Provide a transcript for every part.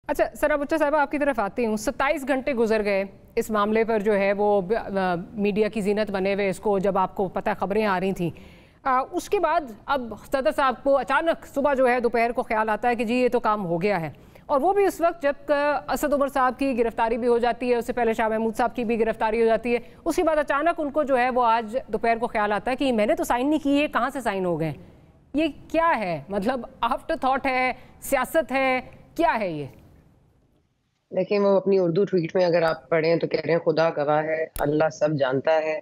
अच्छा सरा बच्चा साहब आपकी तरफ आती हूँ। 27 घंटे गुजर गए इस मामले पर, जो है वो मीडिया की जीनत बने हुए इसको, जब आपको पता खबरें आ रही थी उसके बाद अब सदर साहब को अचानक सुबह जो है दोपहर को ख्याल आता है कि जी ये तो काम हो गया है, और वो भी उस वक्त जब असद उमर साहब की गिरफ्तारी भी हो जाती है, उससे पहले शाह महमूद साहब की भी गिरफ्तारी हो जाती है, उसके बाद अचानक उनको जो है वो आज दोपहर को ख्याल आता है कि मैंने तो साइन नहीं की, ये कहाँ से साइन हो गए, ये क्या है? मतलब आफ्टर थॉट है, सियासत है, क्या है ये? देखिए, वो अपनी उर्दू ट्वीट में अगर आप पढ़ें तो कह रहे हैं खुदा गवाह है, अल्लाह सब जानता है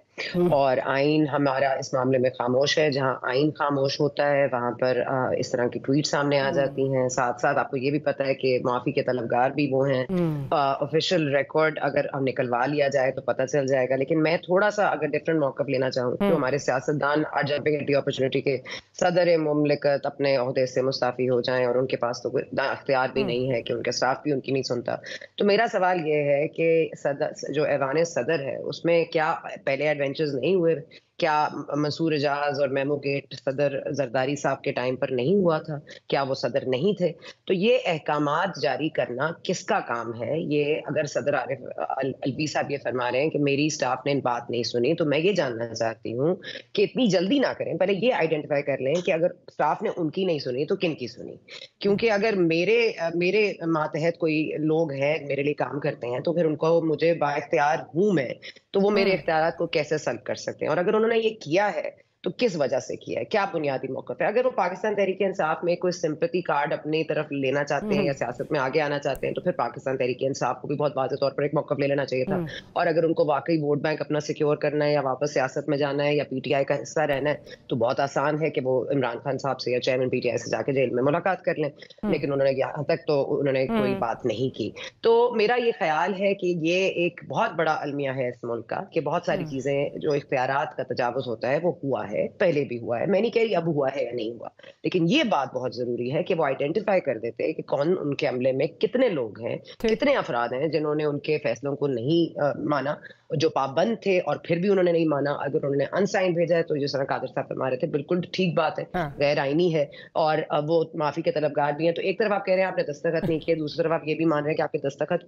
और आइन हमारा इस मामले में खामोश है। जहां आइन खामोश होता है वहां पर इस तरह की ट्वीट सामने आ जाती हैं। साथ साथ आपको ये भी पता है कि माफी के तलबगार भी वो हैं। ऑफिशियल रिकॉर्ड अगर हम निकलवा लिया जाए तो पता चल जाएगा। लेकिन मैं थोड़ा सा अगर डिफरेंट मौकफ लेना चाहूँ तो हमारे सियासतदान आज जब भी अपॉर्चुनिटी के सदर मुमलिकत अपने ओहदे से मुस्ताफी हो जाएं और उनके पास तो कोई इख्तियार भी नहीं है कि उनका स्टाफ भी उनकी नहीं सुनता, तो मेरा सवाल ये है कि सदर जो ऐवान सदर है उसमें क्या पहले एडवेंचर्स नहीं हुए? क्या मंसूर एजाज और मेमो गेट सदर जरदारी साहब के टाइम पर नहीं हुआ था? क्या वो सदर नहीं थे? तो ये अहकामात जारी करना किसका काम है? ये अगर सदर आरिफ अलवी साहब ये फरमा रहे हैं कि मेरी स्टाफ ने बात नहीं सुनी, तो मैं ये जानना चाहती हूँ कि इतनी जल्दी ना करें, पहले ये आइडेंटिफाई कर लें कि अगर स्टाफ ने उनकी नहीं सुनी तो किन की सुनी। क्योंकि अगर मेरे मातहत कोई लोग हैं मेरे लिए काम करते हैं तो फिर उनको मुझे बाइख्तियार हूं मैं, तो वो मेरे इख्तियारात को कैसे सल्ब कर सकते हैं? और अगर उन्होंने ये किया है तो किस वजह से किया है, क्या बुनियादी मौक़िफ़ है? अगर वो पाकिस्तान तहरीक इंसाफ में कोई सिंपैथी कार्ड अपनी तरफ लेना चाहते हैं या सियासत में आगे आना चाहते हैं तो फिर पाकिस्तान तहरीक इंसाफ को भी बहुत वाज़ेह तौर पर एक मौक़िफ़ ले लेना चाहिए था। और अगर उनको वाकई वोट बैंक अपना सिक्योर करना है या वापस सियासत में जाना है या पीटीआई का हिस्सा रहना है तो बहुत आसान है कि वो इमरान खान साहब से या चेयरमैन पीटीआई से जाके जेल में मुलाकात कर लें। लेकिन उन्होंने यहाँ तक तो उन्होंने कोई बात नहीं की। तो मेरा ये ख्याल है कि ये एक बहुत बड़ा अलमिया है इस मुल्क का कि बहुत सारी चीजें जो इख्तियारात का तजावुज़ होता है वो हुआ है, पहले भी हुआ है। मैं नहीं कह रही अब हुआ है या नहीं हुआ, लेकिन ये बात बहुत जरूरी है कि वो आइडेंटिफाई कर देते हैं कि कौन उनके अमले में कितने लोग हैं, कितने अफराद हैं जिन्होंने उनके फैसलों को नहीं माना, जो पाबंद थे और फिर भी उन्होंने नहीं माना। अगर उन्होंने अनसाइन भेजा है तो जिस तरह कादिर साहब फरमा रहे थे बिल्कुल ठीक बात है, गैर आईनी है और वो माफी के तलबगार भी हैं। तो एक तरफ आप कह रहे हैं आपने दस्तखत नहीं किए, दूसरी तरफ आप ये भी मान रहे हैं कि आपके दस्तखत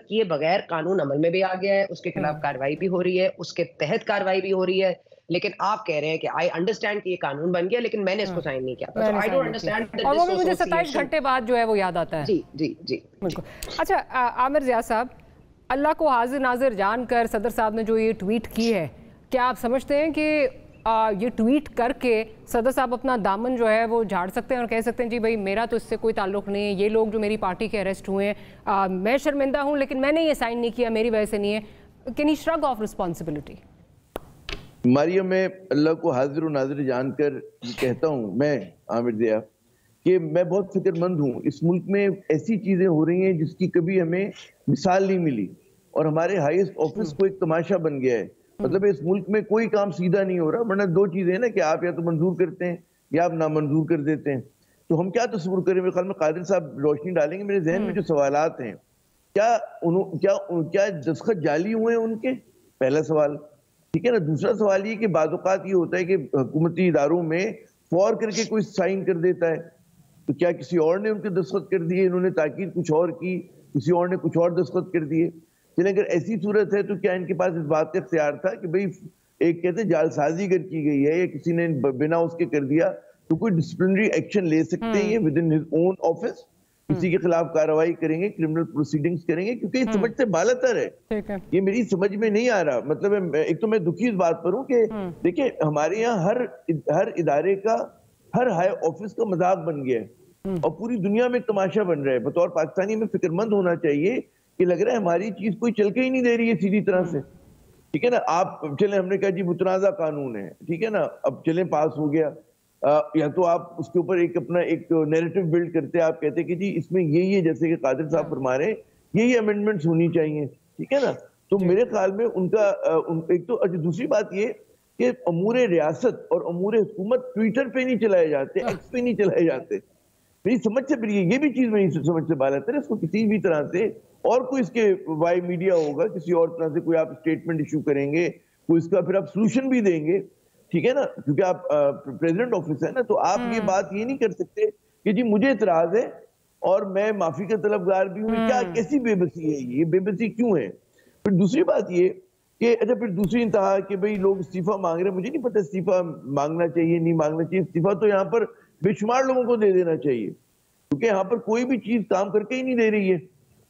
किए बगैर कानून अमल में भी आ गया है, उसके खिलाफ कार्रवाई भी हो रही है, उसके तहत कार्रवाई भी हो रही है। लेकिन आप कह रहे हैं कि आई अंडरस्टैंड कि ये कानून बन गया लेकिन मैंने इसको साइन नहीं किया था। तो आई डोंट अंडरस्टैंड। और वो भी मुझे 27 घंटे बाद जो है वो याद आता है। जी जी जी। अच्छा आमिर ज़िया साहब, अल्लाह को हाजिर नाजिर जानकर सदर साहब ने जो ये ट्वीट की है, क्या आप समझते हैं कि ये ट्वीट करके सदर साहब अपना दामन जो है वो झाड़ सकते हैं और कह सकते हैं जी भाई मेरा तो इससे कोई ताल्लुक नहीं है, ये लोग जो मेरी पार्टी के अरेस्ट हुए हैं मैं शर्मिंदा हूँ लेकिन मैंने ये साइन नहीं किया, मेरी वजह से नहीं है? Can he shrug of responsibility? Maria, मैं अल्लाह को हाजिर और नाजिर जानकर कहता हूँ, मैं आमिर ज़िया, कि मैं बहुत फिक्रमंद हूँ। इस मुल्क में ऐसी चीज़ें हो रही हैं जिसकी कभी हमें मिसाल नहीं मिली और हमारे हाईएस्ट ऑफिस को एक तमाशा बन गया है। मतलब इस मुल्क में कोई काम सीधा नहीं हो रहा, वरना दो चीज़ें हैं ना कि आप या तो मंजूर करते हैं या आप नामंजूर कर देते हैं। तो हम क्या तस्वुर करें? मेरे ख्याल में कादिर साहब रोशनी डालेंगे। मेरे जहन में जो सवालात हैं, क्या दस्तखत जाली हुए हैं उनके? पहला सवाल, ठीक है ना। दूसरा सवाल ये कि बाज़-औक़ात ये होता है कि हुकूमती इदारों में फौर करके कोई साइन कर देता है, तो क्या किसी और ने उनके दस्तखत कर दिए, इन्होंने ताकीद कुछ और की, किसी और ने कुछ और दस्तखत कर दिए? चलिए अगर ऐसी सूरत है तो क्या इनके पास इस बात का इख्तियार था कि भाई एक कहते जालसाजी अगर की गई है या किसी ने बिना उसके कर दिया तो कोई डिसिप्लिनरी एक्शन ले सकते हैं ये with in his own office? किसी के खिलाफ कार्रवाई करेंगे, क्रिमिनल प्रोसीडिंग्स करेंगे? क्योंकि ये समझ से बालातर है, ये मेरी समझ में नहीं आ रहा। मतलब एक तो मैं दुखी इस बात पर हूँ कि देखिए हमारे यहाँ हर इदारे का, हर हाई ऑफिस का मजाक बन गया है और पूरी दुनिया में एक तमाशा बन रहा है। बतौर पाकिस्तानी में फिक्रमंद होना चाहिए कि लग रहा है हमारी चीज कोई चल के ही नहीं दे रही है सीधी तरह से, ठीक है ना। आप चले, हमने कहा जी मुतनाज़ा कानून है, ठीक है ना, अब चले पास हो गया, या तो आप उसके ऊपर एक अपना एक नैरेटिव बिल्ड करते हैं, आप कहते हैं कि जी इसमें ये जैसे कि कादिर साहब फरमा रहे हैं ये अमेंडमेंट्स होनी चाहिए, ठीक है ना। तो मेरे ख्याल में उनका एक तो दूसरी बात ये कि अमूर रियासत और अमूर हुकूमत ट्विटर पे नहीं चलाए जाते, एक्स पे नहीं चलाए जाते। मेरी समझ से ये भी चीज मेरी समझ से बाहर है। इसको किसी भी तरह से और कोई इसके वाई मीडिया होगा, किसी और तरह से कोई आप स्टेटमेंट इशू करेंगे, कोई इसका फिर आप सोल्यूशन भी देंगे, ठीक है ना, क्योंकि आप प्रेसिडेंट ऑफिस है ना, तो आप ये बात ये नहीं कर सकते कि जी मुझे इतराज है اور میں معافی کا طلبگار بھی ہوں. کیا کیسی بے بسی ہے یہ بے بسی کیوں ہے؟ پھر دوسری بات یہ کہ اچھا پھر دوسری انتہا کہ بھئی لوگ استعفیٰ مانگ رہے ہیں. مجھے نہیں پتہ استعفیٰ مانگنا چاہیے نہیں مانگنا چاہیے. استعفیٰ تو یہاں پر بے شمار لوگوں کو دے دینا چاہیے کیونکہ یہاں پر کوئی بھی چیز کام کر کے ہی نہیں دے رہی ہے.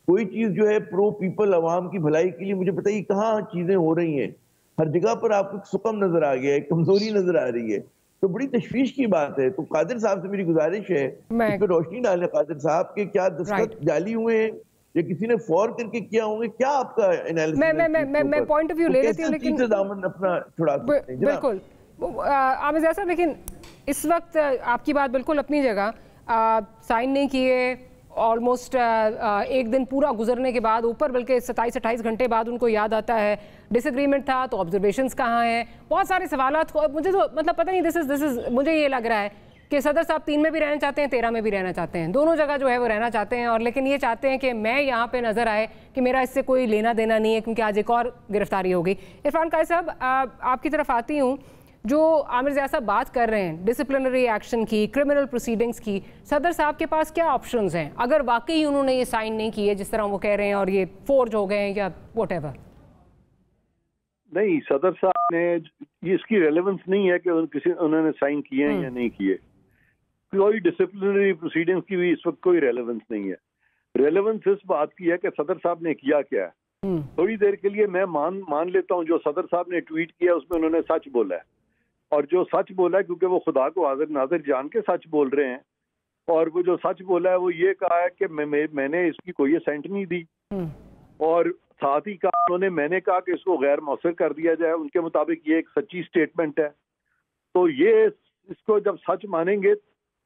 کوئی چیز جو ہے پرو پیپل عوام کی بھلائی کے لیے مجھے بتائیے کہاں چیزیں ہو رہی ہیں. ہر جگہ پر آپ کو سکم نظر آ گیا ہے, کمزوری نظر آ رہی ہے. تو بڑی تشویش کی بات ہے. تو قادر صاحب سے میری گزارش ہے اس پہ روشنی ڈالیں قادر صاحب کہ کیا دستخط جعلی ہوئے ہیں یا کسی نے فور کر کے کیا ہوں گے. کیا آپ کا انالیسس ہے؟ میں پوائنٹ آف ویو لے لیتی ہوں لیکن دامن اپنا چھڑا سکتے ہیں. بالکل عامر زیاد صاحب, لیکن اس وقت آپ کی بات بالکل اپنی جگہ. سائن نہیں کیے, آلموسٹ ایک دن پورا گزرنے کے بعد اوپر بلکہ 27-28 گھنٹے بعد ان کو یاد آتا ہے ڈس ایگریمنٹ تھا تو آبزرویشنز کہاں ہیں. بہت سارے سوالات مجھے تو مطلب پتہ نہیں دس از مجھے یہ لگ رہا ہے کہ صدر صاحب 3 میں بھی رہنا چاہتے ہیں 13 میں بھی رہنا چاہتے ہیں, دونوں جگہ جو ہے وہ رہنا چاہتے ہیں. اور لیکن یہ چاہتے ہیں کہ میں یہاں پہ نظر آئے کہ میرا اس سے کوئی لینا دینا نہیں ہے کیونکہ آج ایک اور گرفتاری ہوگی. عرفان قائد صاحب آپ کی طرف آتی ہوں. جو عامر زیاد صاحب بات کر رہے ہیں ڈسپلنری ایکشن کی, کرمنل پروسیڈنگز کی, صدر صاحب کے پاس کیا آپشنز ہیں اگر واقعی انہوں نے یہ سائن نہیں کیے جس طرح وہ کہہ رہے ہیں اور یہ فورج ہو گئے ہیں یا واٹ ایور؟ نہیں, صدر صاحب نے اس کی ریلیونس نہیں ہے کہ انہوں نے سائن کیے ہیں یا نہیں کیے. کوئی ڈسپلنری پروسیڈنگز کی بھی اس وقت کوئی ریلیونس نہیں ہے. ریلیونس اس بات کی ہے کہ صدر صاحب نے کیا کیا ہے. تھوڑی دیر کے لیے میں مان لیتا ہوں جو صدر صاحب نے ٹویٹ کیا اس میں انہوں نے سچ بولا ہے, اور جو سچ بولا ہے کیونکہ وہ خدا کو حاضر ناظر جان کے سچ بول رہے ہیں, اور وہ جو سچ بولا ہے وہ یہ کہا ہے کہ میں نے اس کی کوئی اسینٹ نہیں دی, اور ساتھ ہی کہا میں نے کہا کہ اس کو غیر مؤثر کر دیا جائے. ان کے مطابق یہ ایک سچی سٹیٹمنٹ ہے. تو یہ اس کو جب سچ مانیں گے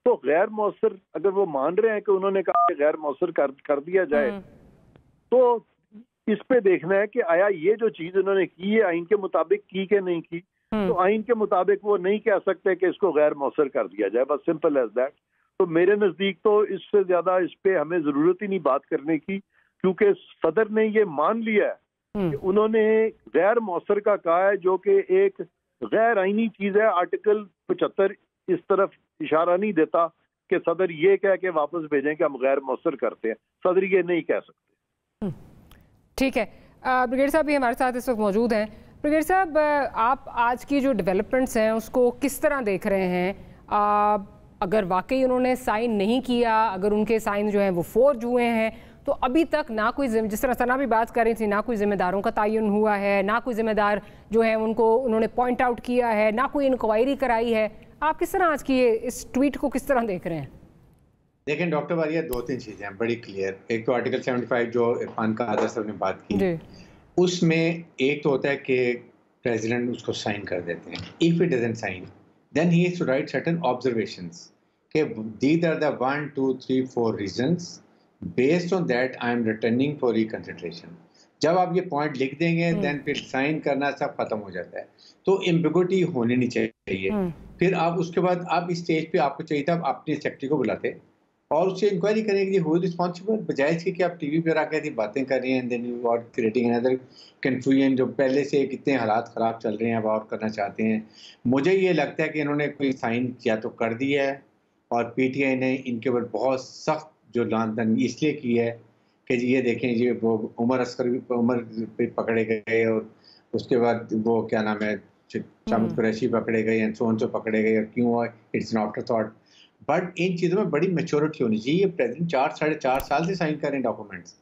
تو غیر مؤثر, اگر وہ مان رہے ہیں کہ انہوں نے کہا کہ غیر مؤثر کر دیا جائے, تو اس پہ دیکھنا ہے کہ آیا یہ جو چیز انہوں نے کی ہے آئین کے مطابق کی کہ نہیں کی. تو آئین کے مطابق وہ نہیں کہہ سکتے کہ اس کو غیر مؤثر کر دیا جائے, بس سمپل ایز دیٹ. تو میرے نزدیک تو اس سے زیادہ اس پہ ہمیں ضرورت ہی نہیں بات کرنے کی, کیونکہ صدر نے یہ مان لیا ہے کہ انہوں نے غیر مؤثر کا کہا ہے, جو کہ ایک غیر آئینی چیز ہے. آرٹیکل 75 اس طرف اشارہ نہیں دیتا کہ صدر یہ کہہ کے واپس بھیجیں کہ ہم غیر مؤثر کرتے ہیں. صدر یہ نہیں کہہ سکتے. ٹھیک ہے, بریگیڈیئر صاحب بھی ہمارے ساتھ اس وقت موجود ہیں. بریگیڈیئر صاحب, آپ آج کی جو ڈیولپمنٹس ہیں اس کو کس طرح دیکھ رہے ہیں؟ اگر واقعی انہوں نے سائن نہیں کیا, اگر ان کے سائن جو ہیں وہ فورج ہوئے ہیں, تو ابھی تک نہ کوئی جس طرح ثنا بھی بات کر رہی تھی, نہ کوئی ذمہ داروں کا تعین ہوا ہے, نہ کوئی ذمہ دار جو ہے انہوں نے پوائنٹ آؤٹ کیا ہے, نہ کوئی انکوائری کرائی ہے. آپ کس طرح آج کی اس ٹویٹ کو کس طرح دیکھ رہے ہیں؟ دیکھیں ڈاکٹر واریہ, 2-3 چیزیں ہیں بڑی کلیئر. ایک تو آرٹیکل 75 جو عرفان قادر صاحب نے بات کی, اس میں ایک تو ہوتا ہے کہ پریزیڈنٹ اس کو سائن کر دیتے ہیں. If he doesn't sign, then he has to write certain observations کہ these are the 1, 2, 3, 4 reasons. Based on that, I am returning for reconsideration. جب آپ یہ پوائنٹ لکھ دیں گے دین پھر سائن کرنا سب ختم ہو جاتا ہے. تو ایمبیگوٹی ہونی نہیں چاہیے. پھر آپ اس کے بعد آپ اس اسٹیج پہ آپ کو چاہیے تھا آپ اپنے سیکرٹری کو بلاتے اور اس سے انکوائری کریں کہ ہو رسپانسبل, بجائے اس کے کہ آپ ٹی وی پہ آ کے باتیں کر رہی ہیں then you are creating another confusion. جو پہلے سے کتنے حالات خراب چل رہے ہیں اب اور کرنا چاہتے ہیں. مجھے یہ لگتا ہے کہ انہوں نے کوئی سائن کیا تو کر دیا ہے, اور پی ٹی آئی نے ان کے اوپر بہت سخت جو لان اس لیے کی ہے کہ جی یہ دیکھیں جی وہ عمر پہ پکڑے گئے, اور اس کے بعد وہ کیا نام ہے شامد قریشی پکڑے گئے, اینڈ سو آن سو پکڑے گئے, اور کیوں it's an afterthought. But ان چیزوں میں بڑی میچورٹی ہونی چاہیے. پریزیڈنٹ 4 ساڑھے 4 سال سے سائن کر رہے ہیں ڈاکومنٹس,